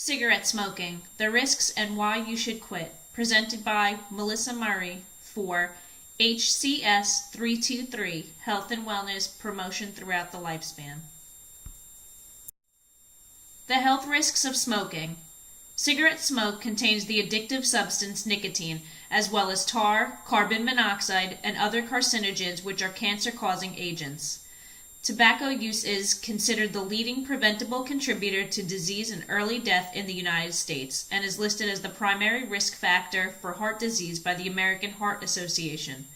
Cigarette Smoking, The Risks and Why You Should Quit, presented by Melissa Murray for HCS 323, Health and Wellness Promotion Throughout the Lifespan. The health risks of smoking. Cigarette smoke contains the addictive substance nicotine, as well as tar, carbon monoxide, and other carcinogens which are cancer-causing agents. Tobacco use is considered the leading preventable contributor to disease and early death in the United States, and is listed as the primary risk factor for heart disease by the American Heart Association.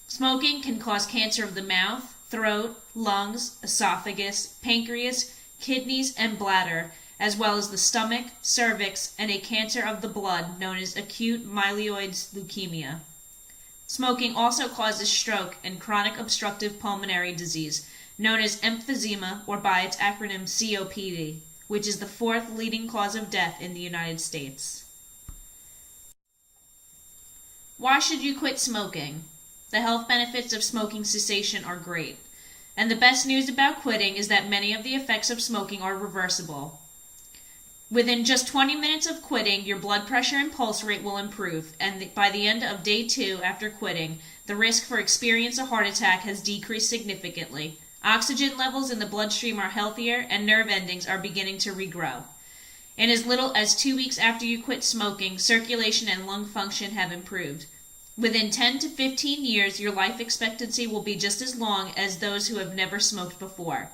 Smoking can cause cancer of the mouth, throat, lungs, esophagus, pancreas, kidneys, and bladder, as well as the stomach, cervix, and a cancer of the blood known as acute myeloid leukemia. Smoking also causes stroke and chronic obstructive pulmonary disease, known as emphysema, or by its acronym COPD, which is the fourth leading cause of death in the United States. Why should you quit smoking? The health benefits of smoking cessation are great, and the best news about quitting is that many of the effects of smoking are reversible. Within just 20 minutes of quitting, your blood pressure and pulse rate will improve, and by the end of day 2 after quitting, the risk for experiencing a heart attack has decreased significantly. Oxygen levels in the bloodstream are healthier, and nerve endings are beginning to regrow. In as little as 2 weeks after you quit smoking, circulation and lung function have improved. Within 10 to 15 years, your life expectancy will be just as long as those who have never smoked before.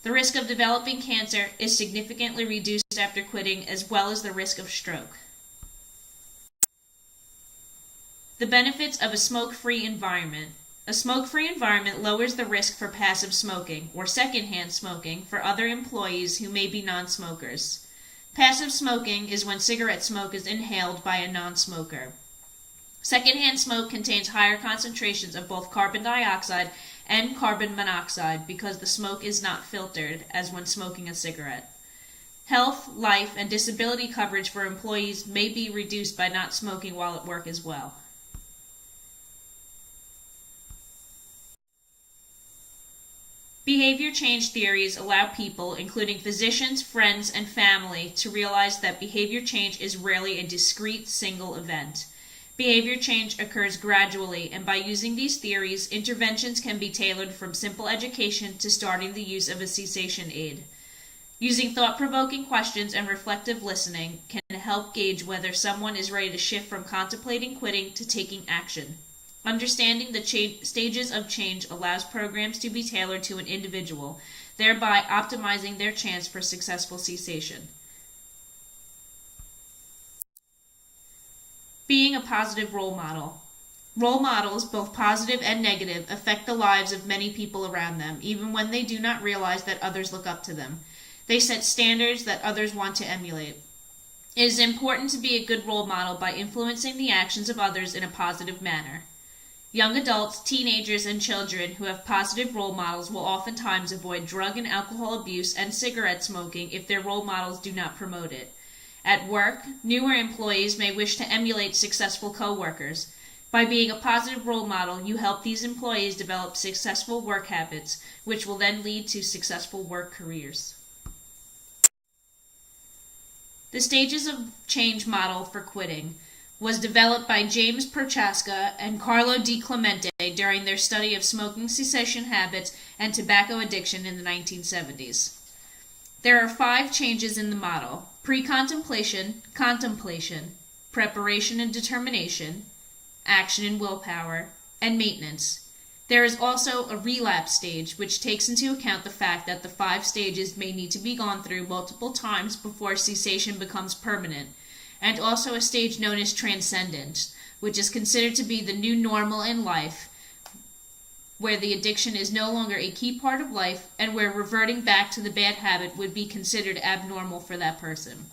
The risk of developing cancer is significantly reduced after quitting, as well as the risk of stroke. The benefits of a smoke-free environment. A smoke-free environment lowers the risk for passive smoking, or secondhand smoking, for other employees who may be non-smokers. Passive smoking is when cigarette smoke is inhaled by a non-smoker. Secondhand smoke contains higher concentrations of both carbon dioxide and carbon monoxide because the smoke is not filtered as when smoking a cigarette. Health, life, and disability coverage for employees may be reduced by not smoking while at work as well. Behavior change theories allow people, including physicians, friends, and family, to realize that behavior change is rarely a discrete single event. Behavior change occurs gradually, and by using these theories, interventions can be tailored from simple education to starting the use of a cessation aid. Using thought-provoking questions and reflective listening can help gauge whether someone is ready to shift from contemplating quitting to taking action. Understanding the stages of change allows programs to be tailored to an individual, thereby optimizing their chance for successful cessation. Being a positive role model. Role models, both positive and negative, affect the lives of many people around them, even when they do not realize that others look up to them. They set standards that others want to emulate. It is important to be a good role model by influencing the actions of others in a positive manner. Young adults, teenagers, and children who have positive role models will oftentimes avoid drug and alcohol abuse and cigarette smoking if their role models do not promote it. At work, newer employees may wish to emulate successful coworkers. By being a positive role model, you help these employees develop successful work habits, which will then lead to successful work careers. The Stages of Change model for quitting was developed by James Prochaska and Carlo Di Clemente during their study of smoking cessation habits and tobacco addiction in the 1970s. There are 5 changes in the model: pre-contemplation, contemplation, preparation and determination, action and willpower, and maintenance. There is also a relapse stage, which takes into account the fact that the 5 stages may need to be gone through multiple times before cessation becomes permanent, and also a stage known as transcendence, which is considered to be the new normal in life, where the addiction is no longer a key part of life and where reverting back to the bad habit would be considered abnormal for that person.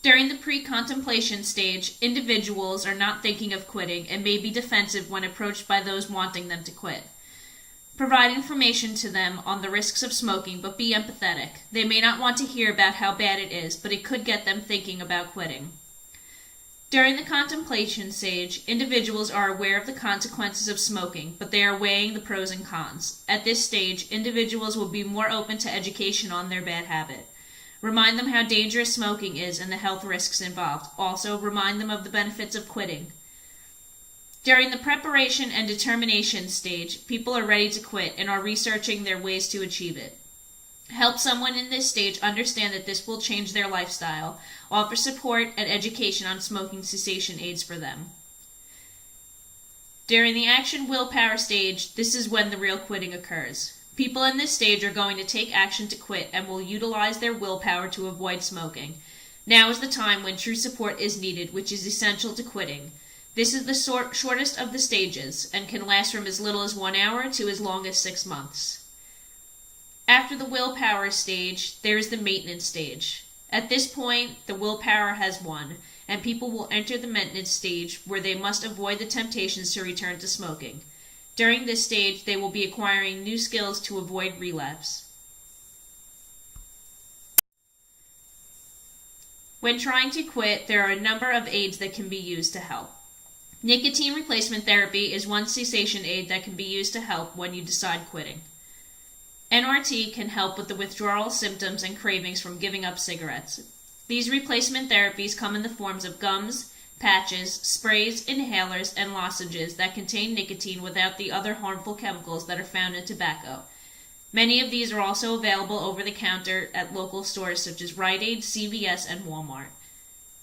During the pre-contemplation stage, individuals are not thinking of quitting and may be defensive when approached by those wanting them to quit. Provide information to them on the risks of smoking, but be empathetic. They may not want to hear about how bad it is, but it could get them thinking about quitting. During the contemplation stage, individuals are aware of the consequences of smoking, but they are weighing the pros and cons. At this stage, individuals will be more open to education on their bad habit. Remind them how dangerous smoking is and the health risks involved. Also, remind them of the benefits of quitting. During the preparation and determination stage, people are ready to quit and are researching their ways to achieve it. Help someone in this stage understand that this will change their lifestyle. Offer support and education on smoking cessation aids for them. During the action willpower stage, this is when the real quitting occurs. People in this stage are going to take action to quit and will utilize their willpower to avoid smoking. Now is the time when true support is needed, which is essential to quitting. This is the shortest of the stages and can last from as little as 1 hour to as long as 6 months. After the willpower stage, there is the maintenance stage. At this point, the willpower has won, and people will enter the maintenance stage where they must avoid the temptations to return to smoking. During this stage, they will be acquiring new skills to avoid relapse. When trying to quit, there are a number of aids that can be used to help. Nicotine replacement therapy is one cessation aid that can be used to help when you decide quitting. NRT can help with the withdrawal symptoms and cravings from giving up cigarettes. These replacement therapies come in the forms of gums, patches, sprays, inhalers, and lozenges that contain nicotine without the other harmful chemicals that are found in tobacco. Many of these are also available over the counter at local stores such as Rite Aid, CVS, and Walmart.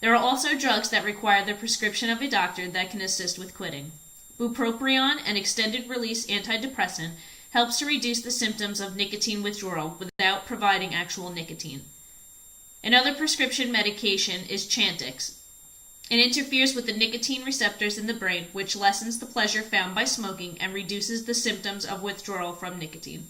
There are also drugs that require the prescription of a doctor that can assist with quitting. Bupropion, an extended-release antidepressant, helps to reduce the symptoms of nicotine withdrawal without providing actual nicotine. Another prescription medication is Chantix. It interferes with the nicotine receptors in the brain, which lessens the pleasure found by smoking and reduces the symptoms of withdrawal from nicotine.